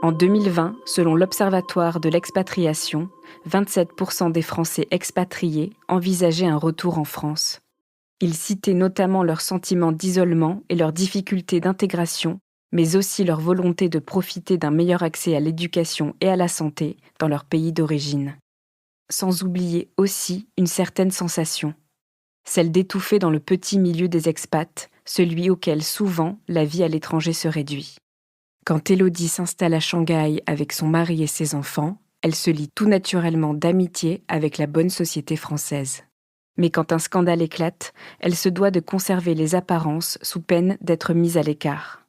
En 2020, selon l'Observatoire de l'expatriation, 27% des Français expatriés envisageaient un retour en France. Ils citaient notamment leur sentiment d'isolement et leurs difficultés d'intégration, mais aussi leur volonté de profiter d'un meilleur accès à l'éducation et à la santé dans leur pays d'origine. Sans oublier aussi une certaine sensation, celle d'étouffer dans le petit milieu des expats, celui auquel souvent la vie à l'étranger se réduit. Quand Élodie s'installe à Shanghai avec son mari et ses enfants, elle se lie tout naturellement d'amitié avec la bonne société française. Mais quand un scandale éclate, elle se doit de conserver les apparences sous peine d'être mise à l'écart.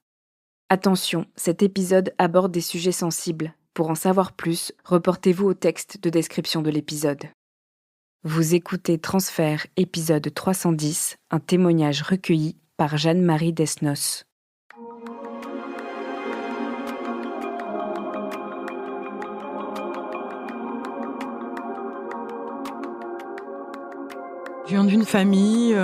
Attention, cet épisode aborde des sujets sensibles. Pour en savoir plus, reportez-vous au texte de description de l'épisode. Vous écoutez Transfert, épisode 310, un témoignage recueilli par Jeanne-Marie Desnos. Je viens d'une famille,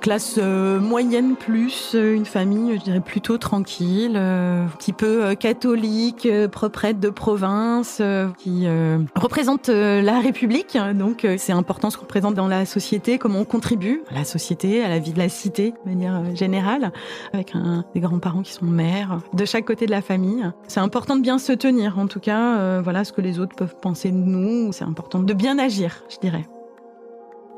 classe moyenne plus, une famille, je dirais plutôt tranquille, un petit peu catholique, proprette de province, qui représente la République. Donc c'est important ce qu'on représente dans la société, comment on contribue à la société, à la vie de la cité de manière générale, avec des grands-parents qui sont maires de chaque côté de la famille. C'est important de bien se tenir, en tout cas, voilà ce que les autres peuvent penser de nous. C'est important de bien agir, je dirais.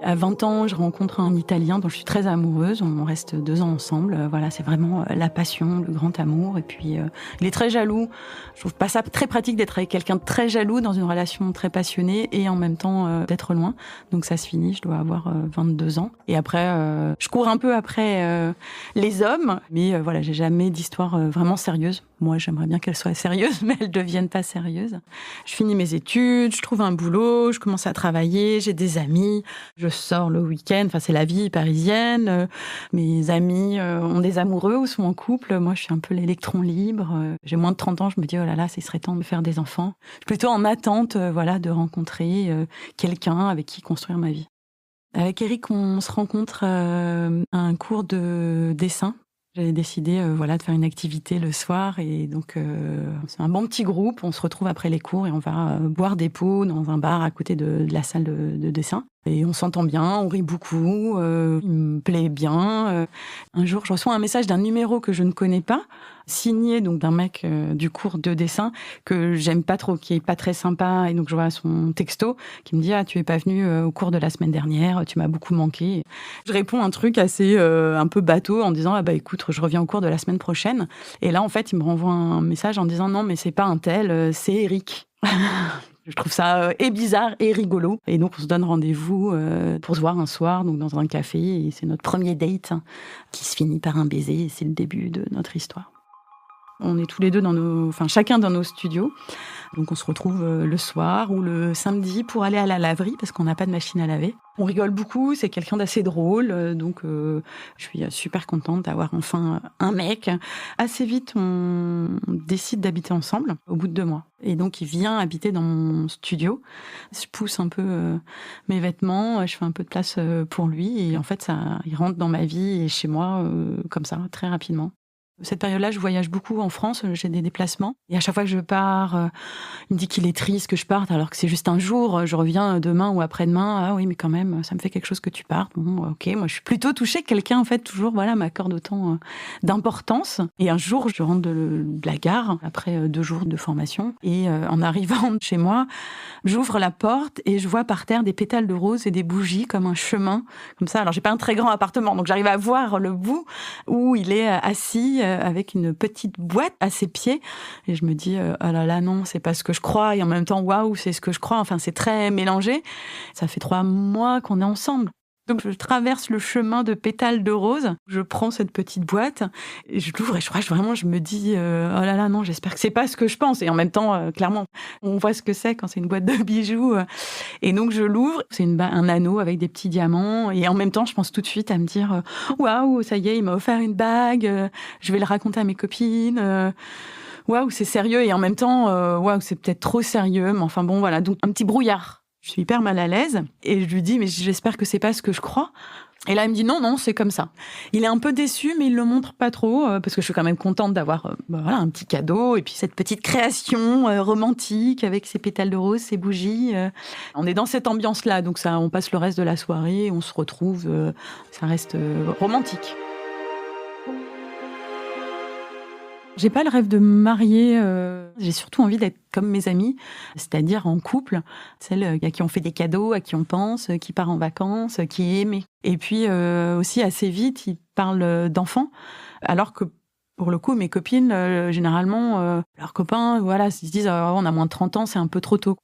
À 20 ans, je rencontre un Italien dont je suis très amoureuse. On reste 2 ans ensemble. Voilà, c'est vraiment la passion, le grand amour. Et puis, il est très jaloux. Je trouve pas ça très pratique d'être avec quelqu'un de très jaloux dans une relation très passionnée et en même temps d'être loin. Donc ça se finit, je dois avoir 22 ans. Et après, je cours un peu après les hommes. Mais voilà, j'ai jamais d'histoire vraiment sérieuse. Moi, j'aimerais bien qu'elles soient sérieuses, mais elles deviennent pas sérieuses. Je finis mes études, je trouve un boulot, je commence à travailler, j'ai des amis, je sors le week-end, enfin c'est la vie parisienne. Mes amis ont des amoureux ou sont en couple. Moi, je suis un peu l'électron libre. J'ai moins de 30 ans, je me dis oh là là, il serait temps de faire des enfants. Je suis plutôt en attente, voilà, de rencontrer quelqu'un avec qui construire ma vie. Avec Eric, on se rencontre à un cours de dessin. J'avais décidé voilà, de faire une activité le soir et donc c'est un bon petit groupe. On se retrouve après les cours et on va boire des pots dans un bar à côté de la salle de dessin. Et on s'entend bien, on rit beaucoup, il me plaît bien. Un jour, je reçois un message d'un numéro que je ne connais pas, signé donc d'un mec du cours de dessin que j'aime pas trop, qui est pas très sympa. Et donc je vois son texto qui me dit tu es pas venu au cours de la semaine dernière, tu m'as beaucoup manqué. Je réponds un truc assez un peu bateau en disant écoute, je reviens au cours de la semaine prochaine. Et là en fait il me renvoie un message en disant non mais c'est pas un tel, c'est Eric. Je trouve ça et bizarre et rigolo. Et donc, on se donne rendez-vous pour se voir un soir, donc dans un café. Et c'est notre premier date qui se finit par un baiser. Et c'est le début de notre histoire. On est tous les deux chacun dans nos studios. Donc, on se retrouve le soir ou le samedi pour aller à la laverie parce qu'on n'a pas de machine à laver. On rigole beaucoup, c'est quelqu'un d'assez drôle, donc je suis super contente d'avoir enfin un mec. Assez vite, on décide d'habiter ensemble, au bout de 2 mois. Et donc, il vient habiter dans mon studio. Je pousse un peu mes vêtements, je fais un peu de place pour lui. Et en fait, il rentre dans ma vie et chez moi, comme ça, très rapidement. Cette période-là, je voyage beaucoup en France, j'ai des déplacements. Et à chaque fois que je pars, il me dit qu'il est triste que je parte, alors que c'est juste un jour, je reviens demain ou après-demain. Ah oui, mais quand même, ça me fait quelque chose que tu partes. Bon, ok, moi je suis plutôt touchée. Quelqu'un, en fait, toujours, voilà, m'accorde autant d'importance. Et un jour, je rentre de la gare, après 2 jours de formation. Et en arrivant chez moi, j'ouvre la porte et je vois par terre des pétales de rose et des bougies comme un chemin, comme ça. Alors, j'ai pas un très grand appartement, donc j'arrive à voir le bout où il est assis avec une petite boîte à ses pieds. Et je me dis, oh là là, non, c'est pas ce que je crois. Et en même temps, waouh, c'est ce que je crois. Enfin, c'est très mélangé. Ça fait 3 mois qu'on est ensemble. Donc, je traverse le chemin de pétales de rose. Je prends cette petite boîte et je l'ouvre et je me dis, oh là là, non, j'espère que c'est pas ce que je pense. Et en même temps, clairement, on voit ce que c'est quand c'est une boîte de bijoux. Et donc, je l'ouvre. C'est un anneau avec des petits diamants. Et en même temps, je pense tout de suite à me dire, waouh, ça y est, il m'a offert une bague. Je vais le raconter à mes copines. Waouh, c'est sérieux. Et en même temps, waouh, c'est peut-être trop sérieux. Mais enfin bon, voilà. Donc, un petit brouillard. Je suis hyper mal à l'aise et je lui dis mais j'espère que c'est pas ce que je crois. Et là, il me dit non, c'est comme ça. Il est un peu déçu, mais il le montre pas trop parce que je suis quand même contente d'avoir un petit cadeau et puis cette petite création romantique avec ses pétales de rose, ses bougies. On est dans cette ambiance-là, donc ça, on passe le reste de la soirée, on se retrouve, ça reste romantique. J'ai pas le rêve de me marier. J'ai surtout envie d'être comme mes amies, c'est-à-dire en couple, celle à qui on fait des cadeaux, à qui on pense, qui part en vacances, qui est aimée. Et puis aussi assez vite, il parle d'enfants, alors que pour le coup, mes copines, généralement, leurs copains, ils se disent on a moins de 30 ans, c'est un peu trop tôt.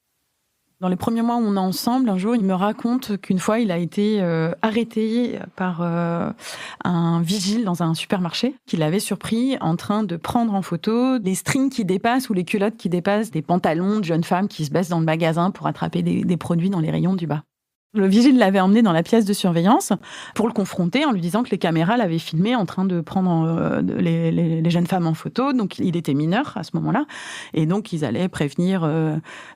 Dans les premiers mois où on est ensemble, un jour, il me raconte qu'une fois, il a été arrêté par un vigile dans un supermarché qui l'avait surpris en train de prendre en photo des strings qui dépassent ou les culottes qui dépassent des pantalons de jeunes femmes qui se baissent dans le magasin pour attraper des produits dans les rayons du bas. Le vigile l'avait emmené dans la pièce de surveillance pour le confronter en lui disant que les caméras l'avaient filmé en train de prendre les jeunes femmes en photo. Donc, il était mineur à ce moment-là. Et donc, ils allaient prévenir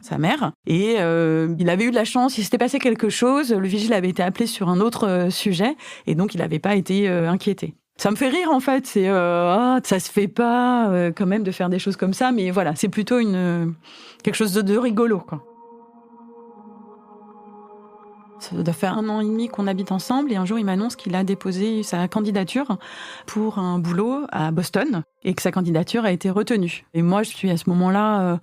sa mère. Et il avait eu de la chance, il s'était passé quelque chose. Le vigile avait été appelé sur un autre sujet. Et donc, il n'avait pas été inquiété. Ça me fait rire, en fait. C'est ça se fait pas quand même de faire des choses comme ça. Mais voilà, c'est plutôt quelque chose de rigolo, quoi. Ça doit faire 1 an et demi qu'on habite ensemble et un jour, il m'annonce qu'il a déposé sa candidature pour un boulot à Boston et que sa candidature a été retenue. Et moi, je suis à ce moment-là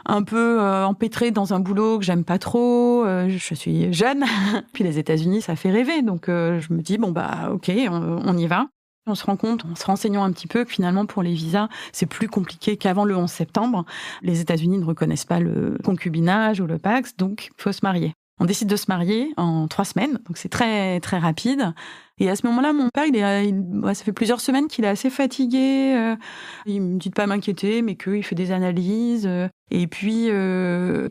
un peu empêtrée dans un boulot que j'aime pas trop. Je suis jeune. Puis les États-Unis, ça fait rêver. Donc, je me dis, ok, on y va. On se rend compte, en se renseignant un petit peu, que finalement, pour les visas, c'est plus compliqué qu'avant le 11 septembre. Les États-Unis ne reconnaissent pas le concubinage ou le Pacs, donc il faut se marier. On décide de se marier en 3 semaines, donc c'est très, très rapide. Et à ce moment-là, mon père, ça fait plusieurs semaines qu'il est assez fatigué. Il me dit de pas m'inquiéter, mais qu'il fait des analyses. Et puis,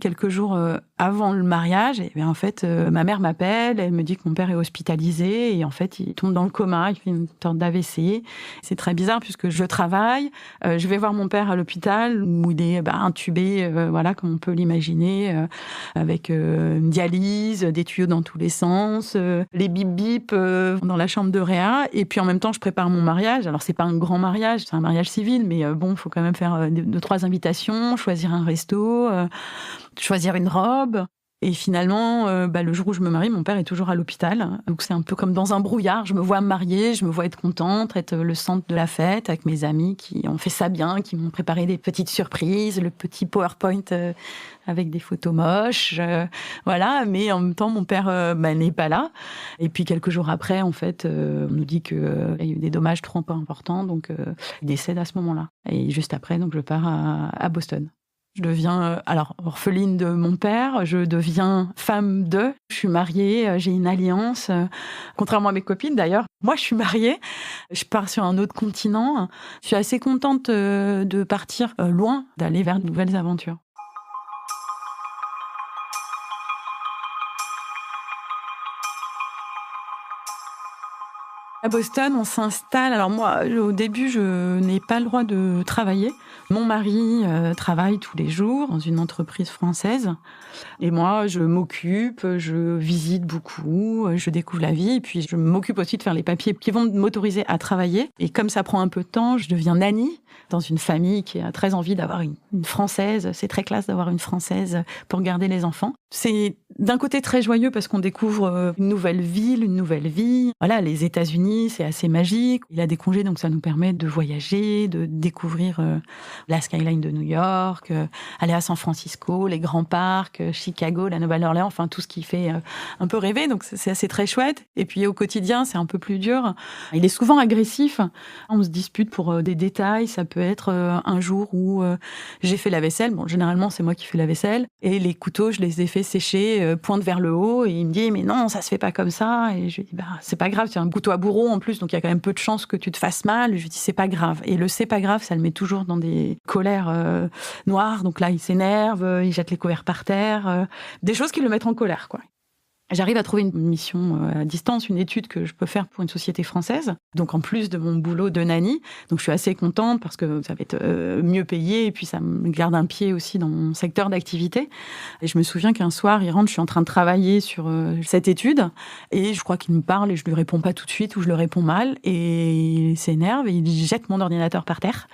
quelques jours avant le mariage, et bien, en fait, ma mère m'appelle, elle me dit que mon père est hospitalisé, et en fait, il tombe dans le coma, il fait une sorte d'AVC. C'est très bizarre, puisque je travaille, je vais voir mon père à l'hôpital, où il est intubé, comme on peut l'imaginer, avec une dialyse, des tuyaux dans tous les sens, les bip-bip dans la chambre de réa, et puis en même temps, je prépare mon mariage. Alors, c'est pas un grand mariage, c'est un mariage civil, mais il faut quand même faire 2-3 invitations, choisir un resto, choisir une robe. Et finalement, le jour où je me marie, mon père est toujours à l'hôpital. Donc c'est un peu comme dans un brouillard. Je me vois me marier, je me vois être contente, être le centre de la fête avec mes amis qui ont fait ça bien, qui m'ont préparé des petites surprises, le petit PowerPoint avec des photos moches. Mais en même temps, mon père n'est pas là. Et puis quelques jours après, en fait, on nous dit qu'il y a eu des dommages trop importants. Donc il décède à ce moment-là. Et juste après, donc, je pars à Boston. Je deviens orpheline de mon père, je deviens femme de, je suis mariée, j'ai une alliance, contrairement à mes copines d'ailleurs. Moi, je suis mariée, je pars sur un autre continent. Je suis assez contente de partir loin, d'aller vers de nouvelles aventures. À Boston, on s'installe. Alors moi, au début, je n'ai pas le droit de travailler. Mon mari travaille tous les jours dans une entreprise française. Et moi, je m'occupe, je visite beaucoup, je découvre la vie. Et puis, je m'occupe aussi de faire les papiers qui vont m'autoriser à travailler. Et comme ça prend un peu de temps, je deviens nanny dans une famille qui a très envie d'avoir une Française. C'est très classe d'avoir une Française pour garder les enfants. C'est d'un côté très joyeux parce qu'on découvre une nouvelle ville, une nouvelle vie. Voilà, les États-Unis, c'est assez magique. Il a des congés, donc ça nous permet de voyager, de découvrir la skyline de New York, aller à San Francisco, les grands parcs, Chicago, la Nouvelle-Orléans, enfin tout ce qui fait un peu rêver. Donc c'est assez très chouette. Et puis au quotidien, c'est un peu plus dur. Il est souvent agressif. On se dispute pour des détails. Ça peut être un jour où j'ai fait la vaisselle. Bon, généralement, c'est moi qui fais la vaisselle. Et les couteaux, je les ai fait sécher, pointe vers le haut. Et il me dit, mais non, ça se fait pas comme ça. Et je lui dis, c'est pas grave, c'est un couteau à bourreau en plus, donc il y a quand même peu de chances que tu te fasses mal. Je lui dis, c'est pas grave. Et le c'est pas grave, ça le met toujours dans des colères noires. Donc là, il s'énerve, il jette les couverts par terre. Des choses qui le mettent en colère, quoi. J'arrive à trouver une mission à distance, une étude que je peux faire pour une société française. Donc, en plus de mon boulot de nanny. Donc, je suis assez contente parce que ça va être mieux payé et puis ça me garde un pied aussi dans mon secteur d'activité. Et je me souviens qu'un soir, il rentre, je suis en train de travailler sur cette étude et je crois qu'il me parle et je lui réponds pas tout de suite ou je le réponds mal et il s'énerve et il jette mon ordinateur par terre.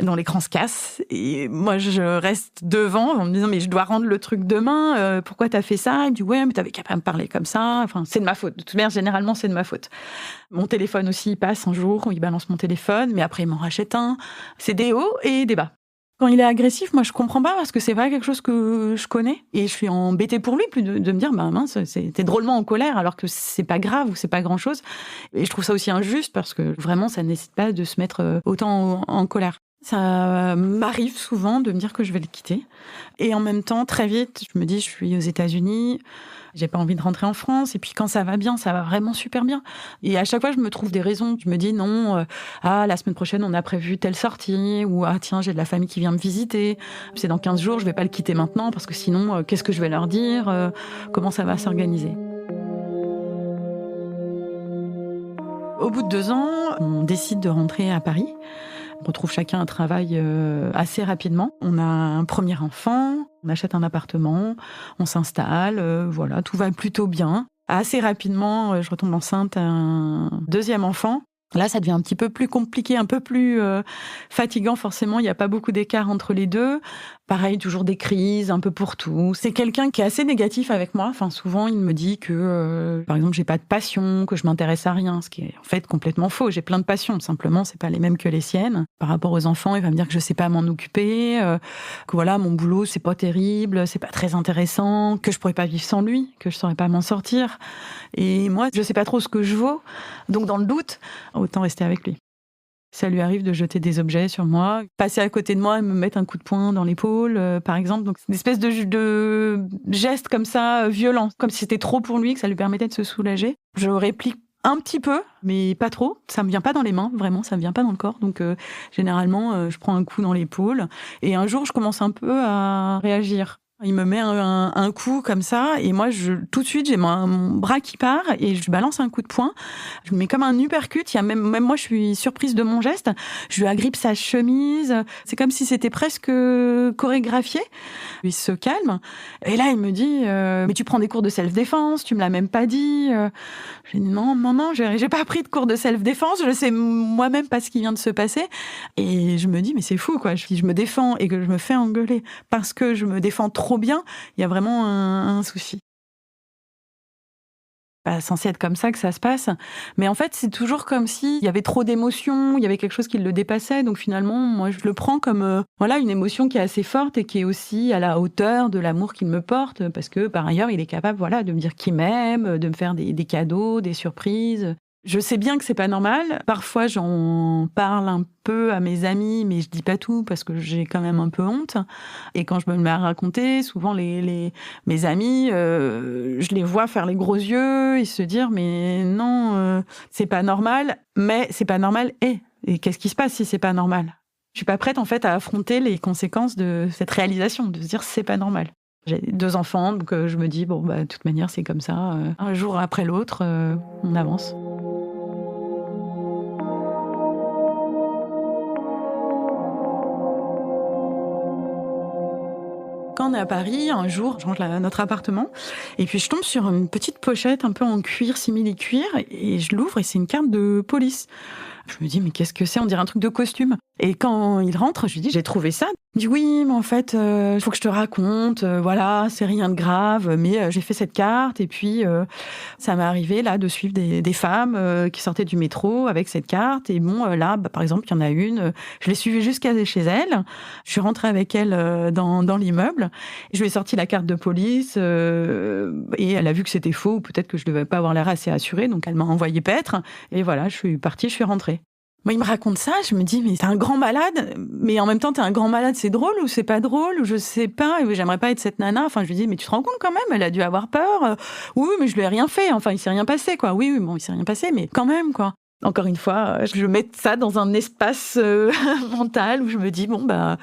Dont l'écran se casse. Et moi, je reste devant en me disant, mais je dois rendre le truc demain. Pourquoi t'as fait ça? Il me dit, ouais, mais t'avais qu'à pas me parler comme ça. Enfin, c'est de ma faute. De toute manière, généralement, c'est de ma faute. Mon téléphone aussi, il passe un jour, il balance mon téléphone, mais après, il m'en rachète un. C'est des hauts et des bas. Quand il est agressif, moi, je comprends pas parce que c'est pas quelque chose que je connais. Et je suis embêtée pour lui, plus de me dire, bah mince, t'es drôlement en colère alors que c'est pas grave ou c'est pas grand chose. Et je trouve ça aussi injuste parce que vraiment, ça ne nécessite pas de se mettre autant en colère. Ça m'arrive souvent de me dire que je vais le quitter. Et en même temps, très vite, je me dis, je suis aux États-Unis, j'ai pas envie de rentrer en France. Et puis quand ça va bien, ça va vraiment super bien. Et à chaque fois, je me trouve des raisons. Je me dis, non, la semaine prochaine, on a prévu telle sortie. Ou, tiens, j'ai de la famille qui vient me visiter. C'est dans 15 jours, je vais pas le quitter maintenant parce que sinon, qu'est-ce que je vais leur dire? Comment ça va s'organiser? Au bout de 2 ans, on décide de rentrer à Paris. On retrouve chacun un travail assez rapidement. On a un premier enfant, on achète un appartement, on s'installe, voilà, tout va plutôt bien. Assez rapidement, je retombe enceinte un deuxième enfant. Là, ça devient un petit peu plus compliqué, un peu plus fatigant forcément. Il n'y a pas beaucoup d'écart entre les deux. Pareil, toujours des crises, un peu pour tout. C'est quelqu'un qui est assez négatif avec moi. Enfin, souvent, il me dit que, par exemple, j'ai pas de passion, que je m'intéresse à rien, ce qui est en fait complètement faux. J'ai plein de passions, simplement, c'est pas les mêmes que les siennes. Par rapport aux enfants, il va me dire que je sais pas m'en occuper, que voilà, mon boulot, c'est pas terrible, c'est pas très intéressant, que je pourrais pas vivre sans lui, que je saurais pas m'en sortir. Et moi, je sais pas trop ce que je vaux. Donc, dans le doute, autant rester avec lui. Ça lui arrive de jeter des objets sur moi, passer à côté de moi et me mettre un coup de poing dans l'épaule, par exemple. Donc, c'est une espèce de geste comme ça, violent, comme si c'était trop pour lui, que ça lui permettait de se soulager. Je réplique un petit peu, mais pas trop. Ça me vient pas dans les mains, vraiment, ça me vient pas dans le corps. Donc, généralement, je prends un coup dans l'épaule. Et un jour, je commence un peu à réagir. Il me met un coup comme ça, et moi, tout de suite, j'ai mon bras qui part, et je balance un coup de poing. Je me mets comme un uppercut. Il y a même moi, je suis surprise de mon geste. Je lui agrippe sa chemise. C'est comme si c'était presque chorégraphié. Il se calme. Et là, il me dit, mais tu prends des cours de self-défense, tu me l'as même pas dit. J'ai dit, non, j'ai pas pris de cours de self-défense. Je sais moi-même pas ce qui vient de se passer. Et je me dis, mais c'est fou, quoi. Si je me défends et que je me fais engueuler parce que je me défends trop bien, il y a vraiment un souci. Pas censé être comme ça que ça se passe, mais en fait, c'est toujours comme s'il y avait trop d'émotions, il y avait quelque chose qui le dépassait, donc finalement, moi, je le prends comme voilà, une émotion qui est assez forte et qui est aussi à la hauteur de l'amour qu'il me porte, parce que par ailleurs, il est capable, voilà, de me dire qu'il m'aime, de me faire des cadeaux, des surprises. Je sais bien que c'est pas normal. Parfois, j'en parle un peu à mes amis, mais je dis pas tout parce que j'ai quand même un peu honte. Et quand je me mets à raconter, souvent mes amis, je les vois faire les gros yeux et se dire mais non, c'est pas normal. Mais c'est pas normal. Et qu'est-ce qui se passe si c'est pas normal? Je suis pas prête en fait à affronter les conséquences de cette réalisation, de se dire c'est pas normal. J'ai 2 enfants, donc je me dis bon bah de toute manière c'est comme ça. Un jour après l'autre, on avance. Quand on est à Paris, un jour, je rentre à notre appartement et puis je tombe sur une petite pochette un peu en cuir, simili-cuir, et je l'ouvre et c'est une carte de police. Je me dis, mais qu'est-ce que c'est? On dirait un truc de costume. Et quand il rentre, je lui dis, j'ai trouvé ça. Il dit, oui, mais en fait, il faut que je te raconte. Voilà, c'est rien de grave, mais j'ai fait cette carte. Et puis, ça m'est arrivé, là, de suivre des femmes qui sortaient du métro avec cette carte. Et bon, là, par exemple, il y en a une. Je l'ai suivie jusqu'à chez elle. Je suis rentrée avec elle dans l'immeuble. Je lui ai sorti la carte de police. Et elle a vu que c'était faux. Ou peut-être que je devais pas avoir l'air assez assurée. Donc, elle m'a envoyé paître. Et voilà, je suis partie, je suis rentrée. Moi, il me raconte ça, je me dis, mais t'es un grand malade, mais en même temps, t'es un grand malade, c'est drôle ou c'est pas drôle, ou je sais pas, et j'aimerais pas être cette nana. Enfin, je lui dis, mais tu te rends compte quand même, elle a dû avoir peur. Oui, mais je lui ai rien fait, enfin, il s'est rien passé, quoi. Oui, bon, il s'est rien passé, mais quand même, quoi. Encore une fois, je mets ça dans un espace mental où je me dis, bon, bah,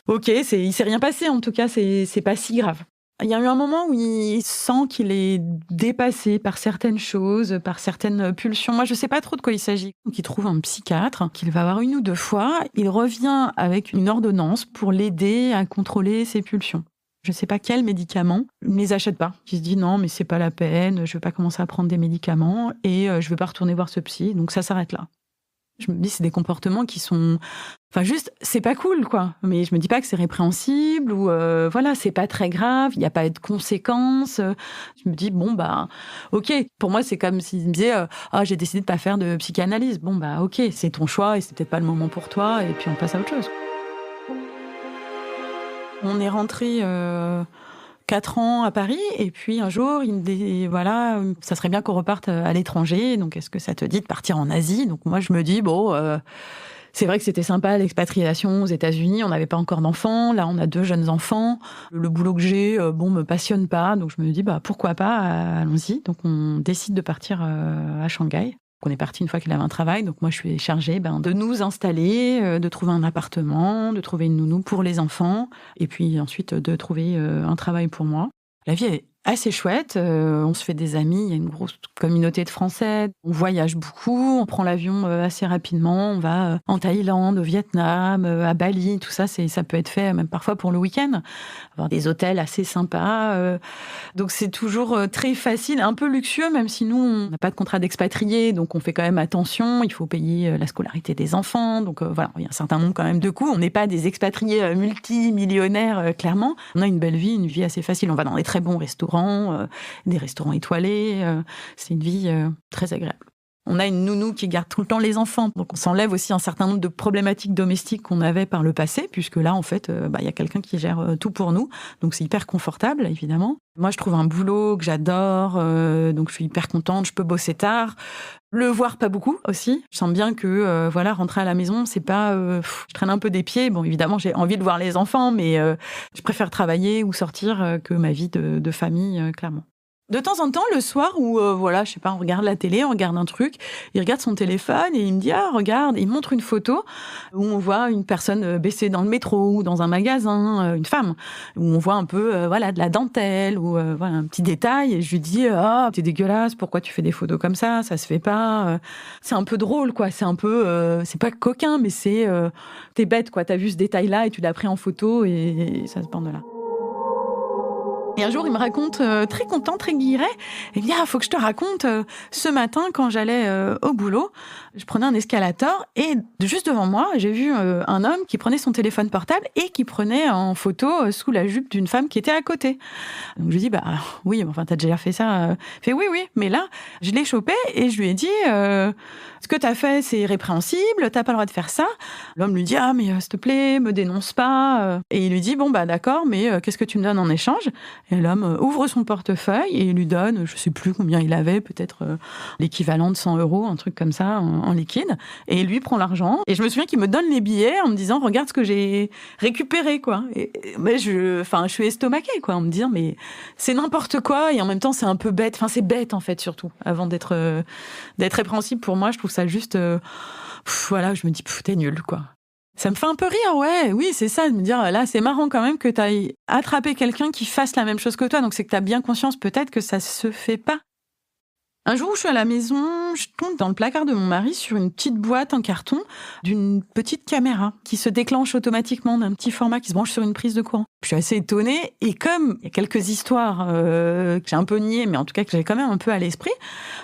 ok, il s'est rien passé, en tout cas, c'est pas si grave. Il y a eu un moment où il sent qu'il est dépassé par certaines choses, par certaines pulsions. Moi, je ne sais pas trop de quoi il s'agit. Donc, il trouve un psychiatre qu'il va voir 1 ou 2 fois. Il revient avec une ordonnance pour l'aider à contrôler ses pulsions. Je ne sais pas quels médicaments. Il ne les achète pas. Il se dit non, mais c'est pas la peine. Je ne vais pas commencer à prendre des médicaments et je ne vais pas retourner voir ce psy. Donc, ça s'arrête là. Je me dis, c'est des comportements qui sont... Enfin, juste, c'est pas cool, quoi. Mais je me dis pas que c'est répréhensible ou, voilà, c'est pas très grave, il n'y a pas de conséquences. Je me dis, bon, bah, ok. Pour moi, c'est comme s'il me disait, j'ai décidé de pas faire de psychanalyse. Bon, bah, ok, c'est ton choix et c'est peut-être pas le moment pour toi et puis on passe à autre chose. On est rentré 4 ans à Paris, et puis un jour, il me dit, voilà, ça serait bien qu'on reparte à l'étranger, donc est-ce que ça te dit de partir en Asie ? Donc moi, je me dis, bon, c'est vrai que c'était sympa l'expatriation aux États-Unis, on n'avait pas encore d'enfants, là on a 2 jeunes enfants, le boulot que j'ai, me passionne pas, donc je me dis, bah pourquoi pas, allons-y. Donc on décide de partir à Shanghai. On est parti une fois qu'il avait un travail, donc moi je suis chargée de nous installer, de trouver un appartement, de trouver une nounou pour les enfants, et puis ensuite de trouver un travail pour moi. La vie est assez chouette, on se fait des amis, il y a une grosse communauté de Français, on voyage beaucoup, on prend l'avion assez rapidement, on va en Thaïlande, au Vietnam, à Bali, tout ça, ça peut être fait même parfois pour le week-end, avoir des hôtels assez sympas, donc c'est toujours très facile, un peu luxueux, même si nous on n'a pas de contrat d'expatrié, donc on fait quand même attention, il faut payer la scolarité des enfants, donc voilà, il y a un certain nombre quand même de coûts, on n'est pas des expatriés multimillionnaires, clairement, on a une belle vie, une vie assez facile, on va dans des très bons restaurants, des restaurants étoilés. C'est une vie très agréable. On a une nounou qui garde tout le temps les enfants. Donc on s'enlève aussi un certain nombre de problématiques domestiques qu'on avait par le passé, puisque là, en fait, y a quelqu'un qui gère tout pour nous. Donc c'est hyper confortable, évidemment. Moi, je trouve un boulot que j'adore, donc je suis hyper contente, je peux bosser tard. Le voir pas beaucoup aussi. Je sens bien que rentrer à la maison, c'est pas je traîne un peu des pieds. Bon, évidemment, j'ai envie de voir les enfants, mais je préfère travailler ou sortir que ma vie de famille, clairement. De temps en temps, le soir, où je sais pas, on regarde la télé, on regarde un truc, il regarde son téléphone et il me dit, ah, regarde, il montre une photo où on voit une personne baissée dans le métro ou dans un magasin, une femme, où on voit un peu, de la dentelle ou un petit détail, et je lui dis, ah, t'es dégueulasse, pourquoi tu fais des photos comme ça se fait pas. C'est un peu drôle, quoi, c'est un peu, c'est pas coquin, mais c'est, t'es bête, quoi, t'as vu ce détail-là et tu l'as pris en photo et ça se part de là. Et un jour, il me raconte, très content, très guilleret, il me dit, faut que je te raconte, ce matin, quand j'allais au boulot, je prenais un escalator et juste devant moi, j'ai vu un homme qui prenait son téléphone portable et qui prenait en photo sous la jupe d'une femme qui était à côté. Donc je lui dis, oui, enfin, t'as déjà fait ça. Il fait, oui, mais là, je l'ai chopé et je lui ai dit, ce que t'as fait, c'est répréhensible, t'as pas le droit de faire ça. L'homme lui dit, mais s'il te plaît, me dénonce pas. Et il lui dit, d'accord, mais qu'est-ce que tu me donnes en échange ? Et l'homme ouvre son portefeuille et il lui donne, je sais plus combien il avait, peut-être l'équivalent de 100 €, un truc comme ça, en liquide. Et lui prend l'argent. Et je me souviens qu'il me donne les billets en me disant, regarde ce que j'ai récupéré, quoi. Mais je suis estomaquée, quoi, en me disant, mais c'est n'importe quoi. Et en même temps, c'est un peu bête. Enfin, c'est bête, en fait, surtout. Avant d'être répréhensible pour moi, je trouve ça juste, je me dis, t'es nul, quoi. Ça me fait un peu rire, ouais, oui, c'est ça, de me dire, là, c'est marrant quand même que t'ailles attraper quelqu'un qui fasse la même chose que toi, donc c'est que t'as bien conscience peut-être que ça se fait pas. Un jour où je suis à la maison, je tombe dans le placard de mon mari sur une petite boîte en carton d'une petite caméra qui se déclenche automatiquement d'un petit format qui se branche sur une prise de courant. Je suis assez étonnée et comme il y a quelques histoires que j'ai un peu niées, mais en tout cas que j'ai quand même un peu à l'esprit,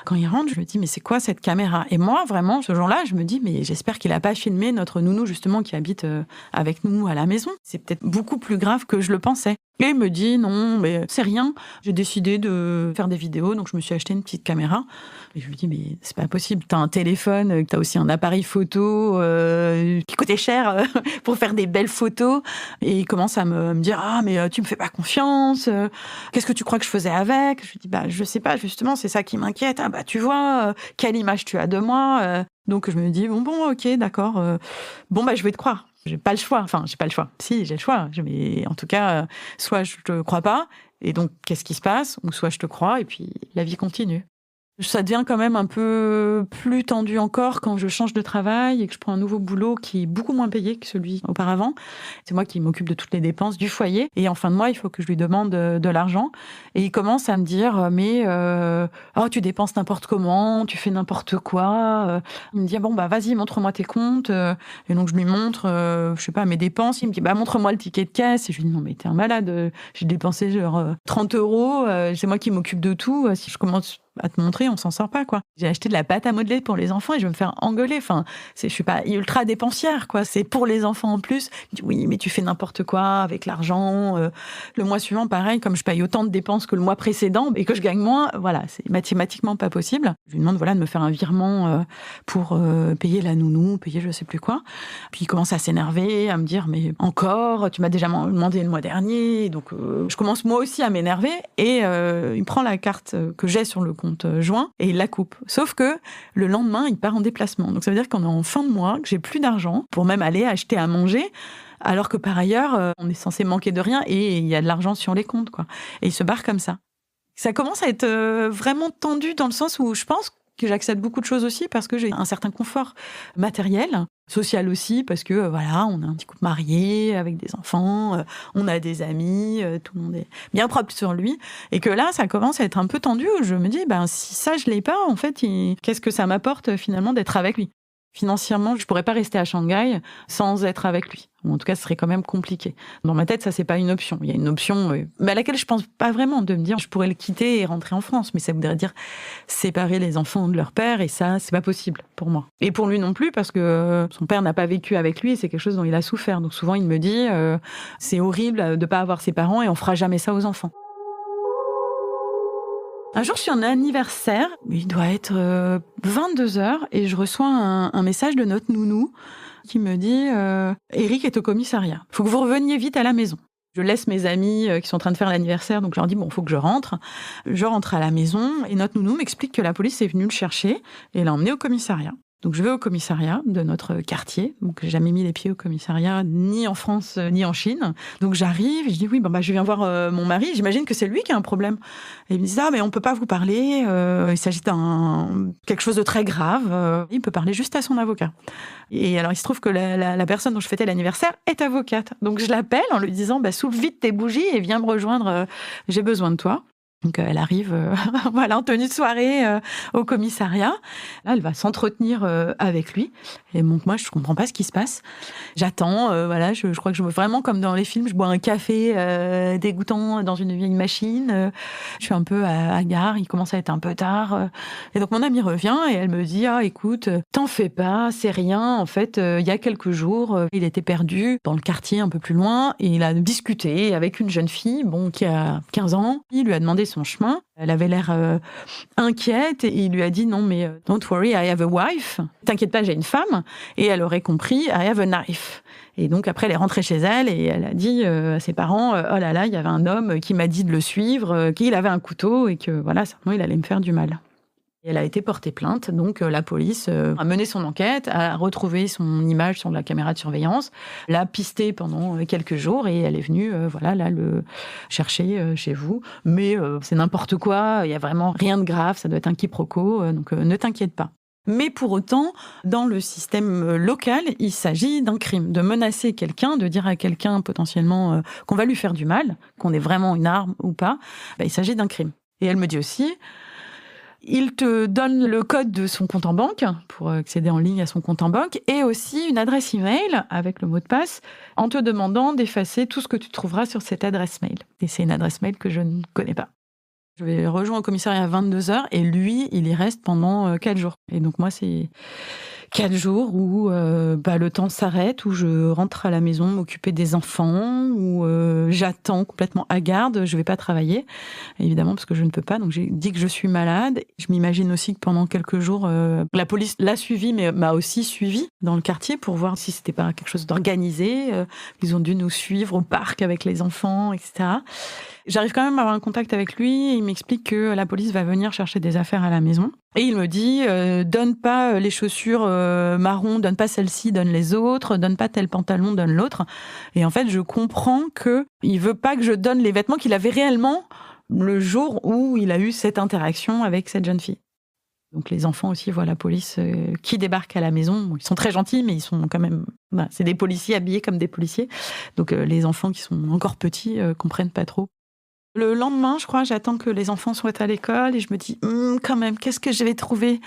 quand il rentre, je me dis mais c'est quoi cette caméra ? Et moi vraiment, ce jour-là, je me dis mais j'espère qu'il a pas filmé notre nounou justement qui habite avec nous à la maison. C'est peut-être beaucoup plus grave que je le pensais. Et il me dit non, mais c'est rien. J'ai décidé de faire des vidéos, donc je me suis acheté une petite caméra. Et je lui dis mais c'est pas possible. T'as un téléphone, t'as aussi un appareil photo qui coûtait cher pour faire des belles photos. Et il commence à me dire mais tu me fais pas confiance. Qu'est-ce que tu crois que je faisais avec ? Je lui dis je sais pas justement, c'est ça qui m'inquiète. Tu vois quelle image tu as de moi. Donc je me dis bon ok d'accord. Je vais te croire. J'ai pas le choix. Enfin, j'ai pas le choix. Si, j'ai le choix. Mais en tout cas, soit je te crois pas, et donc qu'est-ce qui se passe ? Ou soit je te crois, et puis la vie continue. Ça devient quand même un peu plus tendu encore quand je change de travail et que je prends un nouveau boulot qui est beaucoup moins payé que celui auparavant. C'est moi qui m'occupe de toutes les dépenses du foyer. Et en fin de mois, il faut que je lui demande de l'argent. Et il commence à me dire, mais oh, tu dépenses n'importe comment, tu fais n'importe quoi. Il me dit, bon, bah vas-y, montre-moi tes comptes. Et donc je lui montre, je sais pas, mes dépenses. Il me dit, bah montre-moi le ticket de caisse. Et je lui dis, non, mais t'es un malade. J'ai dépensé genre 30 €. C'est moi qui m'occupe de tout. Si je commence à te montrer, on s'en sort pas, quoi. J'ai acheté de la pâte à modeler pour les enfants et je vais me faire engueuler. Enfin, je suis pas ultra dépensière, quoi. C'est pour les enfants en plus. Je dis, oui, mais tu fais n'importe quoi avec l'argent. Le mois suivant, pareil, comme je paye autant de dépenses que le mois précédent et que je gagne moins, voilà, c'est mathématiquement pas possible. Je lui demande, voilà, de me faire un virement pour payer la nounou, payer je sais plus quoi. Puis il commence à s'énerver, à me dire, mais encore, tu m'as déjà demandé le mois dernier. Donc, je commence moi aussi à m'énerver et il prend la carte que j'ai sur le compte joint et il la coupe. Sauf que le lendemain, il part en déplacement. Donc ça veut dire qu'on est en fin de mois, que j'ai plus d'argent pour même aller acheter à manger, alors que par ailleurs, on est censé manquer de rien et il y a de l'argent sur les comptes, quoi. Et il se barre comme ça. Ça commence à être vraiment tendu dans le sens où je pense que j'accepte beaucoup de choses aussi parce que j'ai un certain confort matériel, social aussi, parce que voilà, on a un petit couple marié avec des enfants, on a des amis, tout le monde est bien propre sur lui, et que là, ça commence à être un peu tendu, où je me dis, ben si ça, je l'ai pas, en fait, qu'est-ce que ça m'apporte finalement d'être avec lui ? Financièrement, je pourrais pas rester à Shanghai sans être avec lui. Ou en tout cas, ce serait quand même compliqué. Dans ma tête, ça, c'est pas une option. Il y a une option, mais à laquelle je pense pas vraiment, de me dire, je pourrais le quitter et rentrer en France. Mais ça voudrait dire séparer les enfants de leur père, et ça, c'est pas possible pour moi. Et pour lui non plus, parce que son père n'a pas vécu avec lui, et c'est quelque chose dont il a souffert. Donc souvent, il me dit, c'est horrible de pas avoir ses parents, et on fera jamais ça aux enfants. Un jour, je suis en anniversaire, il doit être 22h, et je reçois un message de notre nounou qui me dit « Eric est au commissariat, il faut que vous reveniez vite à la maison ». Je laisse mes amis qui sont en train de faire l'anniversaire, donc je leur dis « Bon, il faut que je rentre ». Je rentre à la maison, et notre nounou m'explique que la police est venue le chercher, et l'a emmené au commissariat. Donc je vais au commissariat de notre quartier. Donc j'ai jamais mis les pieds au commissariat, ni en France, ni en Chine. Donc j'arrive et je dis oui, je viens voir mon mari. J'imagine que c'est lui qui a un problème. Et il me dit mais on peut pas vous parler. Il s'agit d'un quelque chose de très grave. Il peut parler juste à son avocat. Et alors il se trouve que la personne dont je fêtais l'anniversaire est avocate. Donc je l'appelle en lui disant souffle vite tes bougies et viens me rejoindre. J'ai besoin de toi. Donc elle arrive en tenue de soirée au commissariat. Là, elle va s'entretenir avec lui. Et donc moi, je comprends pas ce qui se passe. J'attends, je crois que je vraiment comme dans les films, je bois un café dégoûtant dans une vieille machine. Je suis un peu hagard, il commence à être un peu tard. Et donc mon amie revient et elle me dit écoute, t'en fais pas, c'est rien. En fait, il y a quelques jours, il était perdu dans le quartier un peu plus loin et il a discuté avec une jeune fille qui a 15 ans. Il lui a demandé son chemin. Elle avait l'air inquiète et il lui a dit non mais don't worry, I have a wife. T'inquiète pas, j'ai une femme. Et elle aurait compris I have a knife. Et donc après elle est rentrée chez elle et elle a dit à ses parents oh là là, il y avait un homme qui m'a dit de le suivre, qu'il avait un couteau et que voilà, certainement il allait me faire du mal. Elle a été portée plainte, donc la police a mené son enquête, a retrouvé son image sur la caméra de surveillance, l'a pisté pendant quelques jours et elle est venue le chercher chez vous. Mais c'est n'importe quoi, il y a vraiment rien de grave, ça doit être un quiproquo, donc ne t'inquiète pas. Mais pour autant, dans le système local, il s'agit d'un crime, de menacer quelqu'un, de dire à quelqu'un potentiellement qu'on va lui faire du mal, qu'on ait vraiment une arme ou pas, il s'agit d'un crime. Et elle me dit aussi... Il te donne le code de son compte en banque pour accéder en ligne à son compte en banque et aussi une adresse email avec le mot de passe en te demandant d'effacer tout ce que tu trouveras sur cette adresse mail. Et c'est une adresse mail que je ne connais pas. Je vais rejoindre au commissariat à 22h et lui, il y reste pendant 4 jours. Et donc moi, c'est 4 jours où le temps s'arrête, où je rentre à la maison m'occuper des enfants, où j'attends complètement hagarde, je vais pas travailler, évidemment, parce que je ne peux pas. Donc j'ai dit que je suis malade. Je m'imagine aussi que pendant quelques jours, la police l'a suivi, mais m'a aussi suivi dans le quartier pour voir si c'était pas quelque chose d'organisé. Ils ont dû nous suivre au parc avec les enfants, etc. J'arrive quand même à avoir un contact avec lui. Il m'explique que la police va venir chercher des affaires à la maison. Et il me dit, donne pas les chaussures marron, donne pas celle-ci, donne les autres, donne pas tel pantalon, donne l'autre. Et en fait, je comprends qu'il veut pas que je donne les vêtements qu'il avait réellement le jour où il a eu cette interaction avec cette jeune fille. Donc les enfants aussi voient la police qui débarque à la maison. Bon, ils sont très gentils, mais ils sont quand même... c'est des policiers habillés comme des policiers. Donc les enfants qui sont encore petits comprennent pas trop. Le lendemain, je crois, j'attends que les enfants soient à l'école et je me dis, quand même, qu'est-ce que je vais trouver ?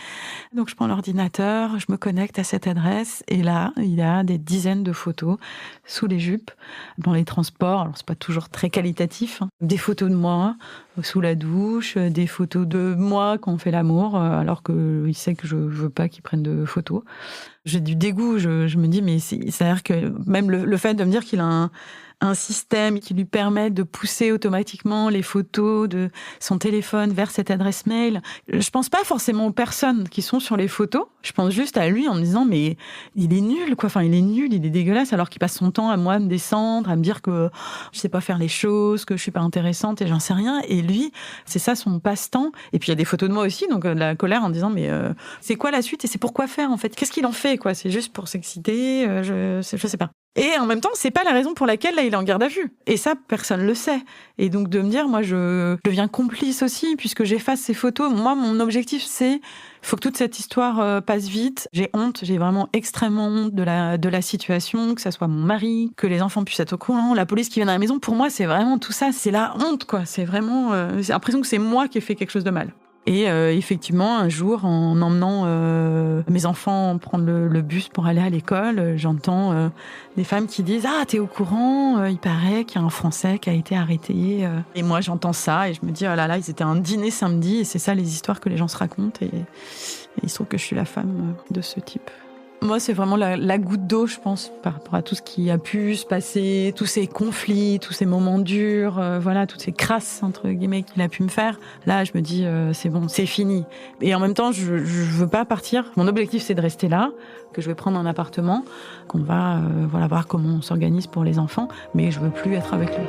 Donc je prends l'ordinateur, je me connecte à cette adresse et là, il y a des dizaines de photos sous les jupes, dans les transports. Alors c'est pas toujours très qualitatif, hein. Des photos de moi sous la douche, des photos de moi quand on fait l'amour, alors qu'il sait que je veux pas qu'il prenne de photos. J'ai du dégoût, je me dis, mais c'est-à-dire que même le fait de me dire qu'il a un système qui lui permet de pousser automatiquement les photos de son téléphone vers cette adresse mail. Je pense pas forcément aux personnes qui sont sur les photos. Je pense juste à lui en me disant, mais il est nul, quoi. Enfin, il est nul, il est dégueulasse, alors qu'il passe son temps à moi me descendre, à me dire que je sais pas faire les choses, que je suis pas intéressante et j'en sais rien. Et lui, c'est ça son passe-temps. Et puis il y a des photos de moi aussi, donc de la colère en disant, mais c'est quoi la suite et c'est pourquoi faire en fait ? Qu'est-ce qu'il en fait, quoi ? C'est juste pour s'exciter, je sais pas. Et en même temps, c'est pas la raison pour laquelle là il est en garde à vue. Et ça, personne le sait. Et donc de me dire, moi, je deviens complice aussi, puisque j'efface ces photos. Moi, mon objectif, c'est, faut que toute cette histoire passe vite. J'ai honte, j'ai vraiment extrêmement honte de la situation, que ça soit mon mari, que les enfants puissent être au courant, la police qui vient à la maison. Pour moi, c'est vraiment tout ça, c'est la honte, quoi. C'est vraiment, j'ai l'impression que c'est moi qui ai fait quelque chose de mal. Et effectivement, un jour, en emmenant mes enfants prendre le bus pour aller à l'école, j'entends des femmes qui disent « Ah, t'es au courant, il paraît qu'il y a un Français qui a été arrêté. » Et moi, j'entends ça et je me dis « Oh là là, ils étaient à un dîner samedi et c'est ça les histoires que les gens se racontent. » Et il se trouve que je suis la femme de ce type. Moi, c'est vraiment la goutte d'eau, je pense, par rapport à tout ce qui a pu se passer, tous ces conflits, tous ces moments durs, voilà, toutes ces crasses, entre guillemets, qu'il a pu me faire. Là, je me dis, c'est bon, c'est fini. Et en même temps, je veux pas partir. Mon objectif, c'est de rester là, que je vais prendre un appartement, qu'on va voilà, voir comment on s'organise pour les enfants, mais je veux plus être avec lui.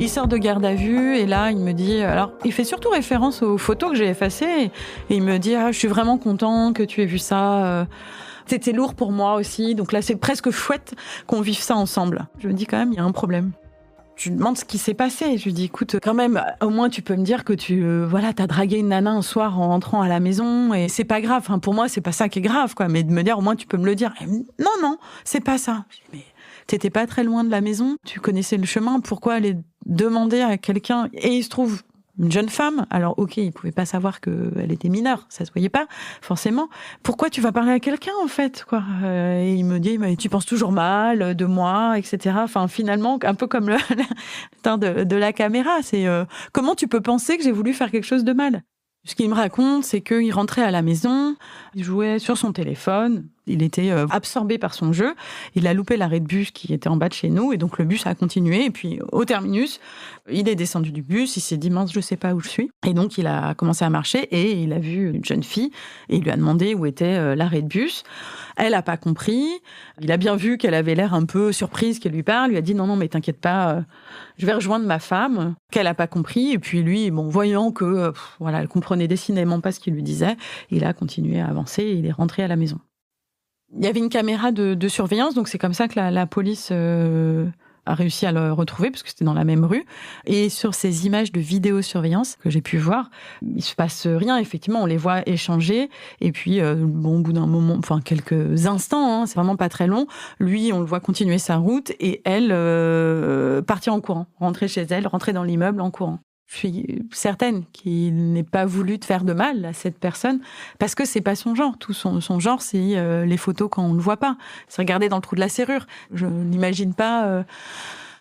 Il sort de garde à vue et là, il me dit... Alors, il fait surtout référence aux photos que j'ai effacées. Et il me dit, je suis vraiment content que tu aies vu ça. C'était lourd pour moi aussi. Donc là, c'est presque chouette qu'on vive ça ensemble. Je me dis quand même, il y a un problème. Je lui demande ce qui s'est passé. Je lui dis, écoute, quand même, au moins tu peux me dire que t'as dragué une nana un soir en rentrant à la maison et c'est pas grave. Enfin, pour moi, c'est pas ça qui est grave, quoi. Mais de me dire, au moins tu peux me le dire. Et, non, c'est pas ça. Je dis, mais t'étais pas très loin de la maison, tu connaissais le chemin, pourquoi aller demander à quelqu'un, et il se trouve une jeune femme, alors ok, il pouvait pas savoir qu'elle était mineure, ça se voyait pas, forcément. Pourquoi tu vas parler à quelqu'un, en fait, quoi? Et il me dit, mais tu penses toujours mal de moi, etc. Enfin, finalement, un peu comme le temps de la caméra, c'est comment tu peux penser que j'ai voulu faire quelque chose de mal? Ce qu'il me raconte, c'est qu'il rentrait à la maison, il jouait sur son téléphone, il était absorbé par son jeu, il a loupé l'arrêt de bus qui était en bas de chez nous, et donc le bus a continué, et puis au terminus, il est descendu du bus, il s'est dit « mince, je sais pas où je suis ». Et donc il a commencé à marcher, et il a vu une jeune fille, et il lui a demandé où était l'arrêt de bus. Elle a pas compris, il a bien vu qu'elle avait l'air un peu surprise qu'elle lui parle, il lui a dit « non, mais t'inquiète pas, je vais rejoindre ma femme », qu'elle a pas compris, et puis lui, voyant que elle comprenait décidément pas ce qu'il lui disait, il a continué à avancer, et il est rentré à la maison. Il y avait une caméra de surveillance, donc c'est comme ça que la police a réussi à le retrouver, parce que c'était dans la même rue. Et sur ces images de vidéosurveillance que j'ai pu voir, il se passe rien, effectivement, on les voit échanger, et puis au bout d'un moment, enfin quelques instants, c'est vraiment pas très long, lui, on le voit continuer sa route, et elle partir en courant, rentrer chez elle, rentrer dans l'immeuble en courant. Je suis certaine qu'il n'ait pas voulu te faire de mal à cette personne, parce que c'est pas son genre. Tout son genre, c'est les photos quand on le voit pas. C'est regarder dans le trou de la serrure. Je n'imagine pas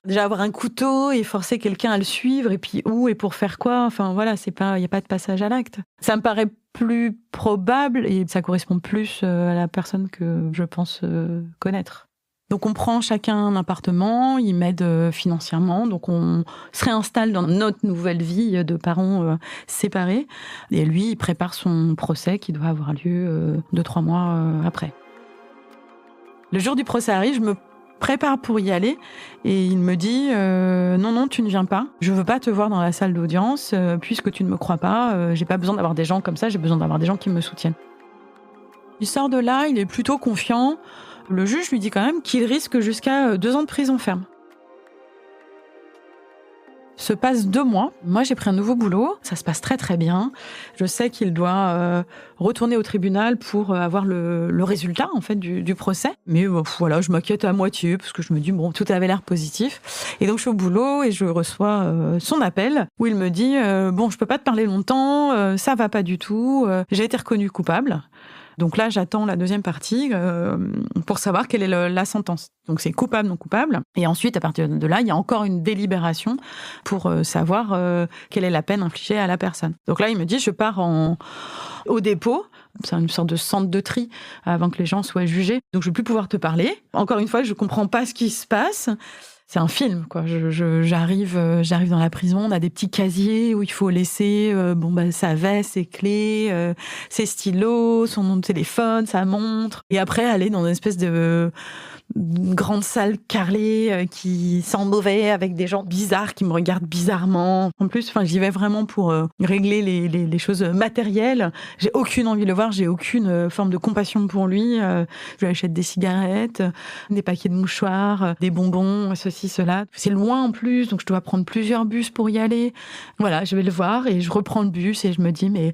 déjà avoir un couteau et forcer quelqu'un à le suivre, et puis où et pour faire quoi. Enfin voilà, il y a pas de passage à l'acte. Ça me paraît plus probable et ça correspond plus à la personne que je pense connaître. Donc on prend chacun un appartement, il m'aide financièrement, donc on se réinstalle dans notre nouvelle vie de parents séparés. Et lui, il prépare son procès qui doit avoir lieu 2-3 mois après. Le jour du procès arrive, je me prépare pour y aller et il me dit non, tu ne viens pas. Je veux pas te voir dans la salle d'audience puisque tu ne me crois pas. J'ai pas besoin d'avoir des gens comme ça, j'ai besoin d'avoir des gens qui me soutiennent. Il sort de là, il est plutôt confiant. Le juge lui dit quand même qu'il risque jusqu'à 2 ans de prison ferme. Se passe 2 mois. Moi, j'ai pris un nouveau boulot. Ça se passe très, très bien. Je sais qu'il doit retourner au tribunal pour avoir le résultat, en fait, du procès. Mais voilà, je m'inquiète à moitié parce que je me dis, bon, tout avait l'air positif. Et donc, je suis au boulot et je reçois son appel où il me dit, bon, je peux pas te parler longtemps, ça va pas du tout. J'ai été reconnu coupable. Donc là, j'attends la deuxième partie pour savoir quelle est la sentence. Donc c'est coupable, non coupable. Et ensuite, à partir de là, il y a encore une délibération pour savoir quelle est la peine infligée à la personne. Donc là, il me dit, je pars au dépôt. C'est une sorte de centre de tri avant que les gens soient jugés. Donc je ne vais plus pouvoir te parler. Encore une fois, je ne comprends pas ce qui se passe. C'est un film, quoi. J'arrive dans la prison, on a des petits casiers où il faut laisser sa veste, ses clés, ses stylos, son nom de téléphone, sa montre. Et après, aller dans une espèce de grande salle carrelée qui sent mauvais avec des gens bizarres qui me regardent bizarrement. En plus, j'y vais vraiment pour régler les choses matérielles. J'ai aucune envie de le voir, j'ai aucune forme de compassion pour lui. Je lui achète des cigarettes, des paquets de mouchoirs, des bonbons, ceci, cela. C'est loin en plus, donc je dois prendre plusieurs bus pour y aller. Voilà, je vais le voir et je reprends le bus et je me dis, mais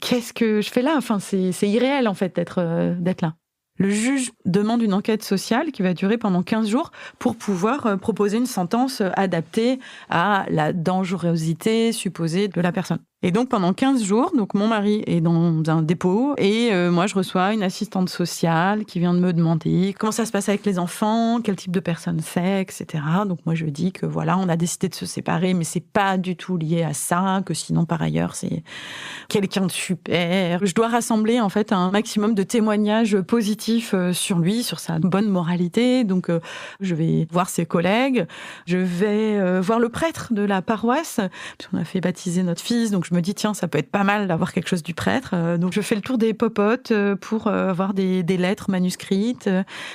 qu'est-ce que je fais là ? C'est irréel en fait d'être là. Le juge demande une enquête sociale qui va durer pendant 15 jours pour pouvoir proposer une sentence adaptée à la dangerosité supposée de la personne. Et donc, pendant 15 jours, donc mon mari est dans un dépôt et moi, je reçois une assistante sociale qui vient de me demander comment ça se passe avec les enfants, quel type de personne c'est, etc. Donc, moi, je dis que voilà, on a décidé de se séparer, mais c'est pas du tout lié à ça, que sinon, par ailleurs, c'est quelqu'un de super. Je dois rassembler, en fait, un maximum de témoignages positifs sur lui, sur sa bonne moralité. Donc, je vais voir ses collègues, je vais voir le prêtre de la paroisse, puisqu'on a fait baptiser notre fils, donc je me dis, tiens, ça peut être pas mal d'avoir quelque chose du prêtre. Donc, je fais le tour des popotes pour avoir des lettres manuscrites.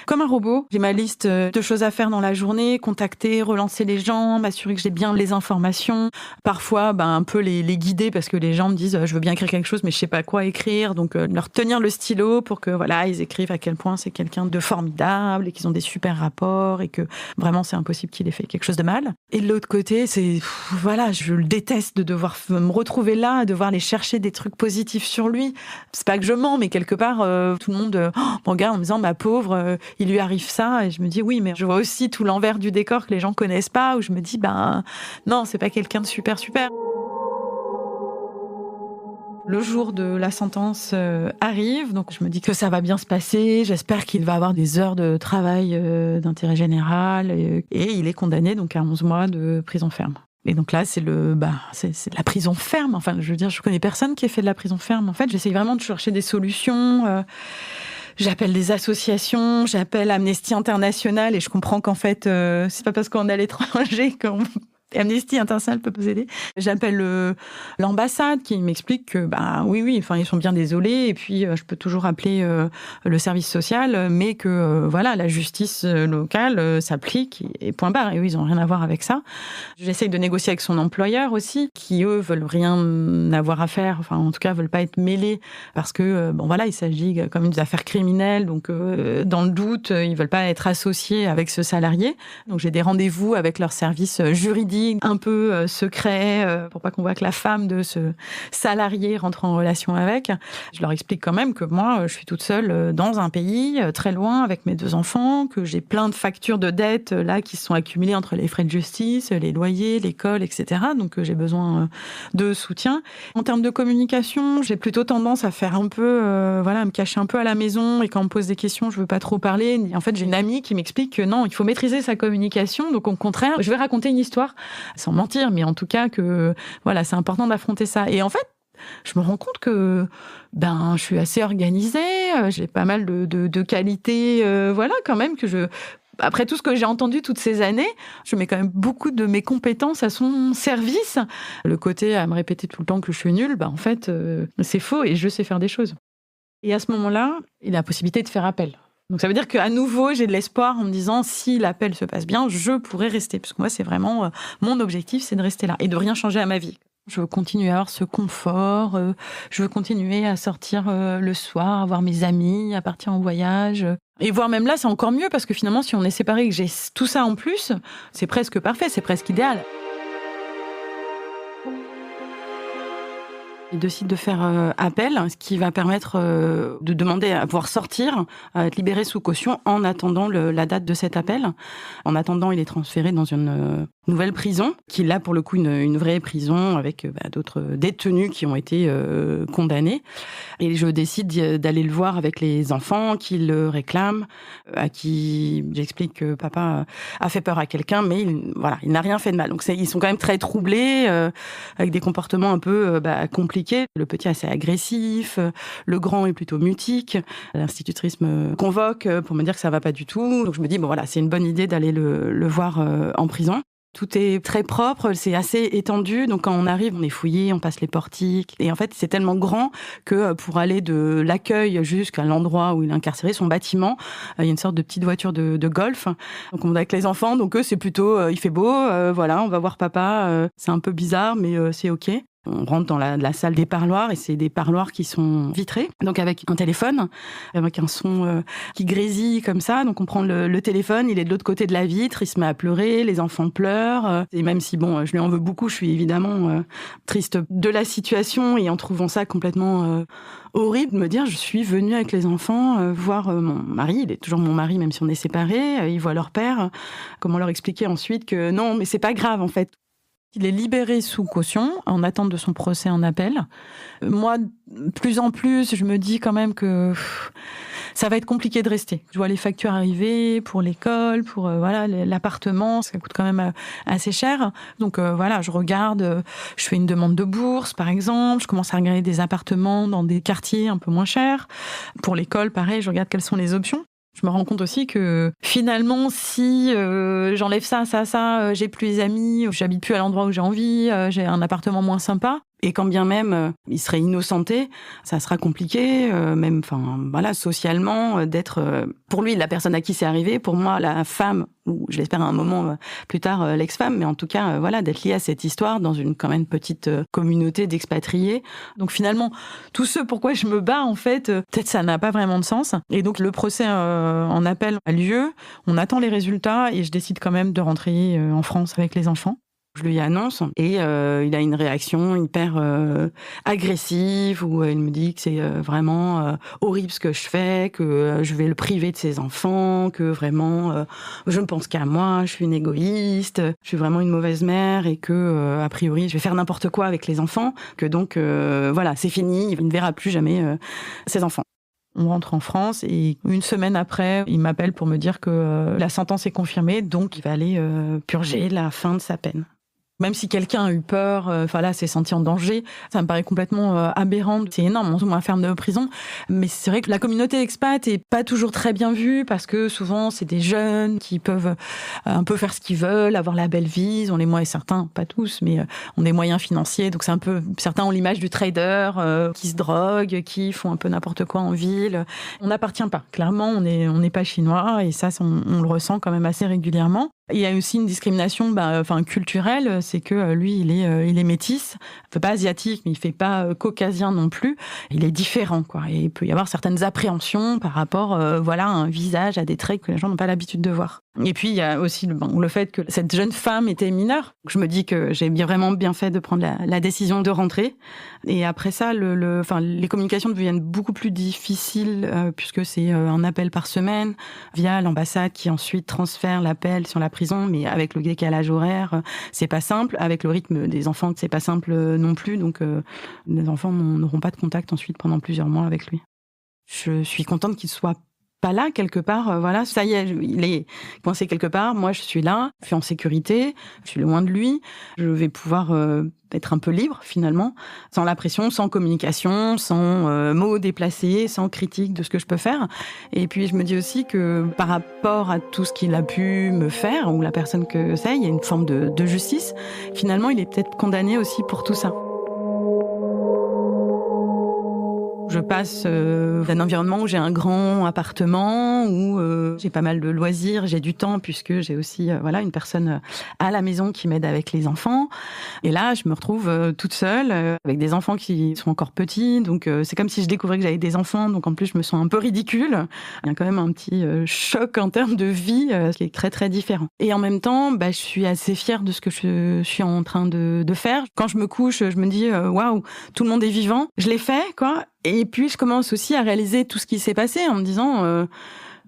Comme un robot, j'ai ma liste de choses à faire dans la journée, contacter, relancer les gens, m'assurer que j'ai bien les informations. Parfois, un peu les guider parce que les gens me disent, je veux bien écrire quelque chose, mais je sais pas quoi écrire. Donc, leur tenir le stylo pour que, voilà, ils écrivent à quel point c'est quelqu'un de formidable et qu'ils ont des super rapports et que vraiment, c'est impossible qu'il ait fait quelque chose de mal. Et de l'autre côté, je le déteste de devoir me retrouver là, à devoir aller chercher des trucs positifs sur lui. C'est pas que je mens, mais quelque part, tout le monde me regarde en me disant, ma pauvre, il lui arrive ça. Et je me dis, oui, mais je vois aussi tout l'envers du décor que les gens connaissent pas, où je me dis, non, c'est pas quelqu'un de super. Le jour de la sentence arrive, donc je me dis que ça va bien se passer. J'espère qu'il va avoir des heures de travail d'intérêt général. Et il est condamné donc à 11 mois de prison ferme. Et donc là, c'est de la prison ferme. Enfin, je veux dire, je connais personne qui ait fait de la prison ferme. En fait, j'essaye vraiment de chercher des solutions. J'appelle des associations, j'appelle Amnesty International et je comprends qu'en fait, c'est pas parce qu'on est à l'étranger qu'on... Amnesty International peut vous aider. J'appelle l'ambassade qui m'explique que oui, ils sont bien désolés et puis je peux toujours appeler le service social, mais que la justice locale s'applique et point barre. Et eux, ils ont rien à voir avec ça. J'essaye de négocier avec son employeur aussi, qui eux veulent rien avoir à faire, enfin en tout cas veulent pas être mêlés parce que il s'agit comme une affaire criminelle, donc dans le doute, ils veulent pas être associés avec ce salarié. Donc j'ai des rendez-vous avec leur service juridique un peu secret pour pas qu'on voit que la femme de ce salarié rentre en relation avec. Je leur explique quand même que moi, je suis toute seule dans un pays très loin avec mes 2 enfants, que j'ai plein de factures de dettes là qui se sont accumulées entre les frais de justice, les loyers, l'école, etc. Donc j'ai besoin de soutien. En termes de communication, j'ai plutôt tendance à faire un peu, à me cacher un peu à la maison et quand on me pose des questions, je veux pas trop parler. En fait, j'ai une amie qui m'explique que non, il faut maîtriser sa communication. Donc au contraire, je vais raconter une histoire sans mentir, mais en tout cas que c'est important d'affronter ça. Et en fait, je me rends compte que je suis assez organisée, j'ai pas mal de qualités, quand même que après tout ce que j'ai entendu toutes ces années, je mets quand même beaucoup de mes compétences à son service. Le côté à me répéter tout le temps que je suis nulle, en fait, c'est faux et je sais faire des choses. Et à ce moment-là, il a la possibilité de faire appel. Donc ça veut dire qu'à nouveau, j'ai de l'espoir en me disant, si l'appel se passe bien, je pourrais rester. Parce que moi, c'est vraiment mon objectif, c'est de rester là et de rien changer à ma vie. Je veux continuer à avoir ce confort, je veux continuer à sortir le soir, à voir mes amis, à partir en voyage. Et voire même là, c'est encore mieux parce que finalement, si on est séparés et que j'ai tout ça en plus, c'est presque parfait, c'est presque idéal. Il décide de faire appel, ce qui va permettre de demander à pouvoir sortir, à être libéré sous caution en attendant la date de cet appel. En attendant, il est transféré dans une nouvelle prison, qui là pour le coup une vraie prison avec d'autres détenus qui ont été condamnés. Et je décide d'aller le voir avec les enfants qui le réclament, à qui j'explique que papa a fait peur à quelqu'un, mais il n'a rien fait de mal. Donc ils sont quand même très troublés, avec des comportements un peu compliqués. Le petit est assez agressif, le grand est plutôt mutique. L'institutrice me convoque pour me dire que ça va pas du tout. Donc je me dis c'est une bonne idée d'aller le voir en prison. Tout est très propre, c'est assez étendu. Donc quand on arrive, on est fouillé, on passe les portiques. Et en fait, c'est tellement grand que pour aller de l'accueil jusqu'à l'endroit où il est incarcéré, son bâtiment, il y a une sorte de petite voiture de golf. Donc on est avec les enfants, donc eux, c'est plutôt, il fait beau, on va voir papa. C'est un peu bizarre, mais c'est OK. On rentre dans la salle des parloirs et c'est des parloirs qui sont vitrés, donc avec un téléphone, avec un son qui grésille comme ça. Donc on prend le téléphone, il est de l'autre côté de la vitre, il se met à pleurer, les enfants pleurent. Et même si je lui en veux beaucoup, je suis évidemment triste de la situation et en trouvant ça complètement horrible de me dire je suis venue avec les enfants voir mon mari, il est toujours mon mari même si on est séparés, ils voient leur père. Comment leur expliquer ensuite que non, mais c'est pas grave en fait. Il est libéré sous caution, en attente de son procès en appel. Moi, de plus en plus, je me dis quand même que ça va être compliqué de rester. Je vois les factures arriver pour l'école, pour l'appartement, ça coûte quand même assez cher. Donc je regarde, je fais une demande de bourse par exemple, je commence à regarder des appartements dans des quartiers un peu moins chers. Pour l'école, pareil, je regarde quelles sont les options. Je me rends compte aussi que finalement, si j'enlève ça, j'ai plus les amis, j'habite plus à l'endroit où j'ai envie, j'ai un appartement moins sympa. Et quand bien même il serait innocenté, ça sera compliqué, même, socialement, d'être pour lui la personne à qui c'est arrivé, pour moi la femme, ou je l'espère à un moment plus tard l'ex-femme, mais en tout cas d'être lié à cette histoire dans une quand même petite communauté d'expatriés. Donc finalement, tout ce pourquoi je me bats en fait, peut-être ça n'a pas vraiment de sens. Et donc le procès en appel a lieu, on attend les résultats et je décide quand même de rentrer en France avec les enfants. Je lui annonce et il a une réaction hyper agressive où il me dit que c'est vraiment horrible ce que je fais, que je vais le priver de ses enfants, que vraiment je ne pense qu'à moi, je suis une égoïste, je suis vraiment une mauvaise mère et que a priori je vais faire n'importe quoi avec les enfants, que donc c'est fini, il ne verra plus jamais ses enfants. On rentre en France et une semaine après, il m'appelle pour me dire que la sentence est confirmée, donc il va aller purger la fin de sa peine. Même si quelqu'un a eu peur, s'est senti en danger, ça me paraît complètement aberrant. C'est énorme, on m'enferme de prison. Mais c'est vrai que la communauté expat est pas toujours très bien vue parce que souvent c'est des jeunes qui peuvent un peu faire ce qu'ils veulent, avoir la belle vie, ils ont les moyens, certains, pas tous, mais ont des moyens financiers. Donc c'est un peu, certains ont l'image du trader qui se drogue, qui font un peu n'importe quoi en ville. On n'appartient pas. Clairement, on n'est pas chinois et ça, on le ressent quand même assez régulièrement. Il y a aussi une discrimination culturelle, c'est que lui, il est métis, il fait pas asiatique, mais il fait pas caucasien non plus. Il est différent, quoi. Et il peut y avoir certaines appréhensions par rapport, à un visage, à des traits que les gens n'ont pas l'habitude de voir. Et puis il y a aussi le fait que cette jeune femme était mineure. Je me dis que j'ai vraiment bien fait de prendre la décision de rentrer. Et après ça, les communications deviennent beaucoup plus difficiles puisque c'est un appel par semaine via l'ambassade qui ensuite transfère l'appel sur la prison, mais avec le décalage horaire, c'est pas simple. Avec le rythme des enfants, c'est pas simple non plus. Donc les enfants n'auront pas de contact ensuite pendant plusieurs mois avec lui. Je suis contente qu'il soit pas là quelque part, ça y est, il est coincé quelque part, moi je suis là, je suis en sécurité, je suis loin de lui, je vais pouvoir être un peu libre finalement, sans la pression, sans communication, sans mots déplacés, sans critique de ce que je peux faire. Et puis je me dis aussi que par rapport à tout ce qu'il a pu me faire, ou la personne que c'est, il y a une forme de justice. Finalement, il est peut-être condamné aussi pour tout ça. Je passe d'un environnement où j'ai un grand appartement, où j'ai pas mal de loisirs, j'ai du temps puisque j'ai aussi une personne à la maison qui m'aide avec les enfants. Et là, je me retrouve toute seule avec des enfants qui sont encore petits. Donc c'est comme si je découvrais que j'avais des enfants. Donc en plus, je me sens un peu ridicule. Il y a quand même un petit choc en termes de vie qui est très très différent. Et en même temps, je suis assez fière de ce que je suis en train de faire. Quand je me couche, je me dis waouh, tout le monde est vivant. Je l'ai fait, quoi. Et puis je commence aussi à réaliser tout ce qui s'est passé en me disant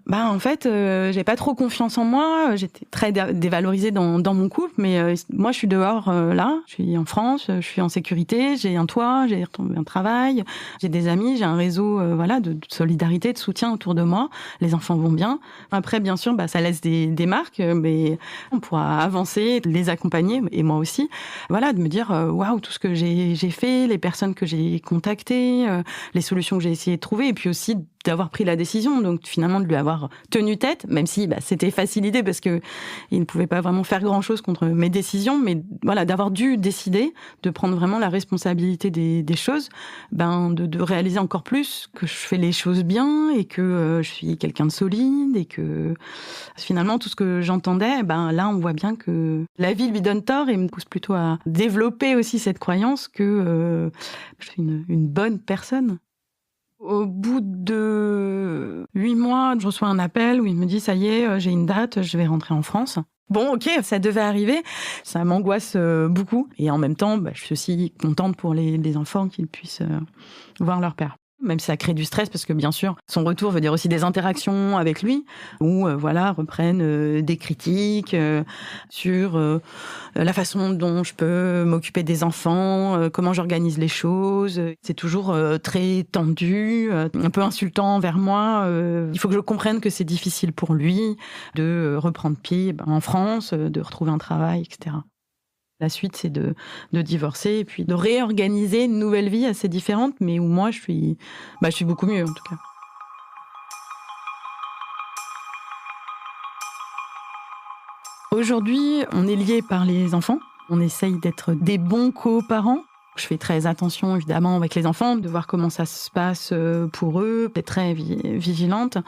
en fait, j'ai pas trop confiance en moi. J'étais très dévalorisée dans mon couple, mais moi, je suis dehors là. Je suis en France, je suis en sécurité, j'ai un toit, j'ai un travail, j'ai des amis, j'ai un réseau de solidarité, de soutien autour de moi. Les enfants vont bien. Après, bien sûr, ça laisse des marques, mais on pourra avancer, les accompagner, et moi aussi. Voilà, de me dire waouh, tout ce que j'ai fait, les personnes que j'ai contactées, les solutions que j'ai essayé de trouver, et puis aussi d'avoir pris la décision, donc finalement de lui avoir tenu tête, même si c'était facilité parce que il ne pouvait pas vraiment faire grand-chose contre mes décisions, mais voilà, d'avoir dû décider, de prendre vraiment la responsabilité des choses, de réaliser encore plus que je fais les choses bien et que je suis quelqu'un de solide et que finalement tout ce que j'entendais, là on voit bien que la vie lui donne tort et me pousse plutôt à développer aussi cette croyance que je suis une bonne personne. Au bout de 8 mois, je reçois un appel où il me dit « ça y est, j'ai une date, je vais rentrer en France ». Bon, ok, ça devait arriver. Ça m'angoisse beaucoup. Et en même temps, je suis aussi contente pour les enfants qu'ils puissent voir leur père. Même si ça crée du stress, parce que bien sûr, son retour veut dire aussi des interactions avec lui, où reprennent des critiques sur la façon dont je peux m'occuper des enfants, comment j'organise les choses. C'est toujours très tendu, un peu insultant envers moi. Il faut que je comprenne que c'est difficile pour lui de reprendre pied en France, de retrouver un travail, etc. La suite, c'est de divorcer et puis de réorganiser une nouvelle vie assez différente, mais où moi, je suis beaucoup mieux, en tout cas. Aujourd'hui, on est liés par les enfants. On essaye d'être des bons coparents. Je fais très attention, évidemment, avec les enfants, de voir comment ça se passe pour eux, d'être très vigilante.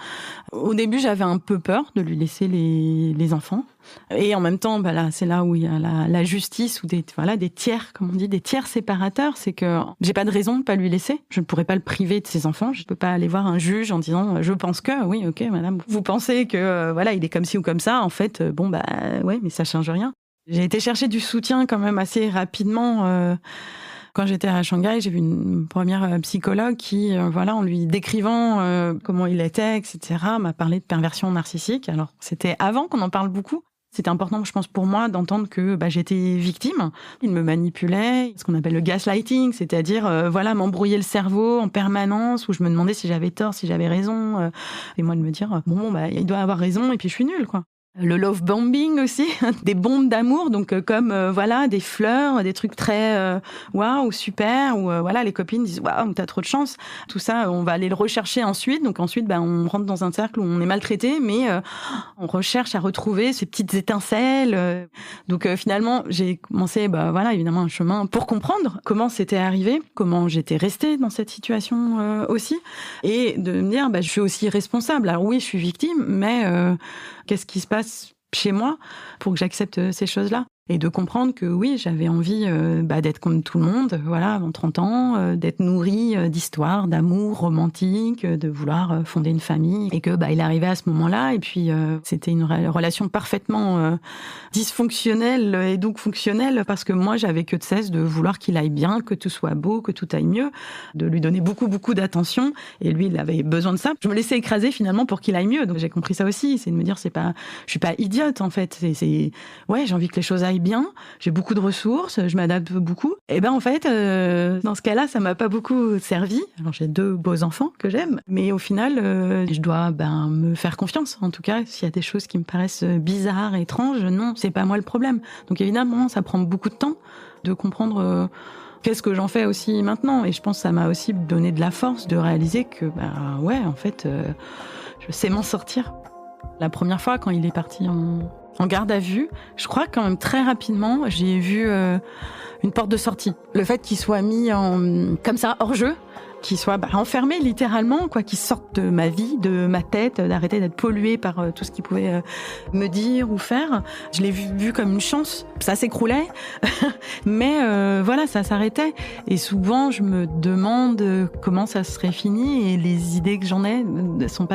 Au début, j'avais un peu peur de lui laisser les enfants. Et en même temps, c'est là où il y a la justice ou des tiers, comme on dit, des tiers séparateurs. C'est que j'ai pas de raison de pas lui laisser. Je ne pourrais pas le priver de ses enfants. Je peux pas aller voir un juge en disant, je pense que, oui, ok, madame, vous pensez que, il est comme ci ou comme ça. En fait, ouais, mais ça change rien. J'ai été chercher du soutien quand même assez rapidement. Quand j'étais à Shanghai, j'ai vu une première psychologue qui, en lui décrivant comment il était, etc., m'a parlé de perversion narcissique. Alors, c'était avant qu'on en parle beaucoup. C'était important, je pense, pour moi d'entendre que j'étais victime. Il me manipulait, ce qu'on appelle le gaslighting, c'est-à-dire m'embrouiller le cerveau en permanence, où je me demandais si j'avais tort, si j'avais raison. Et moi de me dire, il doit avoir raison, et puis je suis nulle, quoi. Le love bombing aussi, des bombes d'amour, donc comme des fleurs, des trucs très waouh, super, ou les copines disent waouh, t'as trop de chance. Tout ça, on va aller le rechercher ensuite. Donc ensuite, on rentre dans un cercle où on est maltraité, mais on recherche à retrouver ces petites étincelles. Donc finalement, j'ai commencé, évidemment, un chemin pour comprendre comment c'était arrivé, comment j'étais restée dans cette situation aussi, et de me dire, je suis aussi responsable. Alors oui, je suis victime, mais qu'est-ce qui se passe chez moi pour que j'accepte ces choses-là? Et de comprendre que oui, j'avais envie d'être comme tout le monde, avant 30 ans, d'être nourrie d'histoires, d'amour romantique, de vouloir fonder une famille. Et que il est arrivé à ce moment-là, et puis c'était une relation parfaitement dysfonctionnelle et donc fonctionnelle, parce que moi, j'avais que de cesse de vouloir qu'il aille bien, que tout soit beau, que tout aille mieux, de lui donner beaucoup, beaucoup d'attention. Et lui, il avait besoin de ça. Je me laissais écraser finalement pour qu'il aille mieux. Donc j'ai compris ça aussi, c'est de me dire, je suis pas idiote en fait. J'ai envie que les choses aillent bien, j'ai beaucoup de ressources, je m'adapte beaucoup. Et en fait, dans ce cas-là, ça m'a pas beaucoup servi. Alors j'ai 2 beaux enfants que j'aime, mais au final, je dois me faire confiance. En tout cas, s'il y a des choses qui me paraissent bizarres, étranges, non, c'est pas moi le problème. Donc évidemment, ça prend beaucoup de temps de comprendre qu'est-ce que j'en fais aussi maintenant. Et je pense que ça m'a aussi donné de la force de réaliser que, en fait, je sais m'en sortir. La première fois, quand il est parti en En garde à vue, je crois quand même très rapidement, j'ai vu une porte de sortie. Le fait qu'il soit mis comme ça, hors jeu, qu'il soit enfermé littéralement, qu'il sorte de ma vie, de ma tête, d'arrêter d'être pollué par tout ce qu'il pouvait me dire ou faire. Je l'ai vu comme une chance. Ça s'écroulait, mais voilà, ça s'arrêtait. Et souvent, je me demande comment ça serait fini, et les idées que j'en ai sont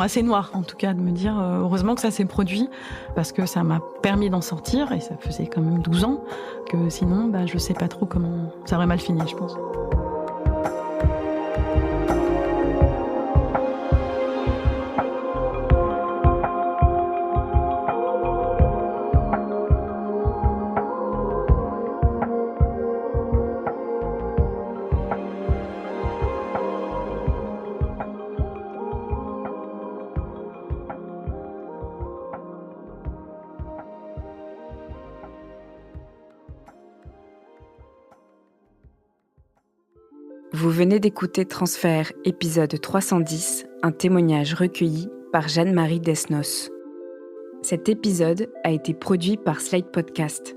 assez noires, en tout cas, de me dire heureusement que ça s'est produit, parce que ça m'a permis d'en sortir, et ça faisait quand même 12 ans, que sinon, je sais pas trop comment ça aurait mal fini, je pense. Vous venez d'écouter Transfert, épisode 310, un témoignage recueilli par Jeanne-Marie Desnos. Cet épisode a été produit par Slate Podcast.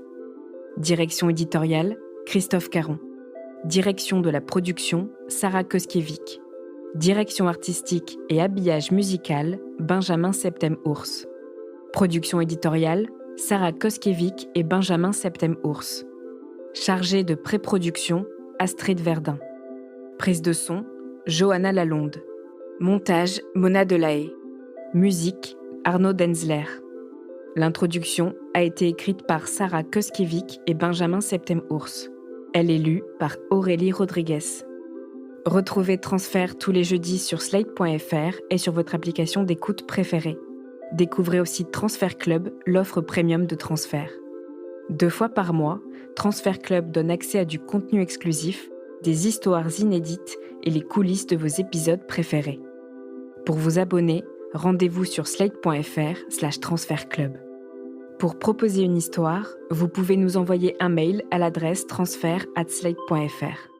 Direction éditoriale, Christophe Caron. Direction de la production, Sarah Koskiewicz. Direction artistique et habillage musical, Benjamin Septem-Ours. Production éditoriale, Sarah Koskiewicz et Benjamin Septem-Ours. Chargé de pré-production, Astrid Verdun. Prise de son, Johanna Lalonde. Montage, Mona Delahaye. Musique, Arnaud Denzler. L'introduction a été écrite par Sarah Koskiewicz et Benjamin Septem-Ours. Elle est lue par Aurélie Rodriguez. Retrouvez Transfert tous les jeudis sur slate.fr et sur votre application d'écoute préférée. Découvrez aussi Transfert Club, l'offre premium de Transfert. 2 fois par mois, Transfert Club donne accès à du contenu exclusif, des histoires inédites et les coulisses de vos épisodes préférés. Pour vous abonner, rendez-vous sur slate.fr/transfertclub. Pour proposer une histoire, vous pouvez nous envoyer un mail à l'adresse transfert@slate.fr.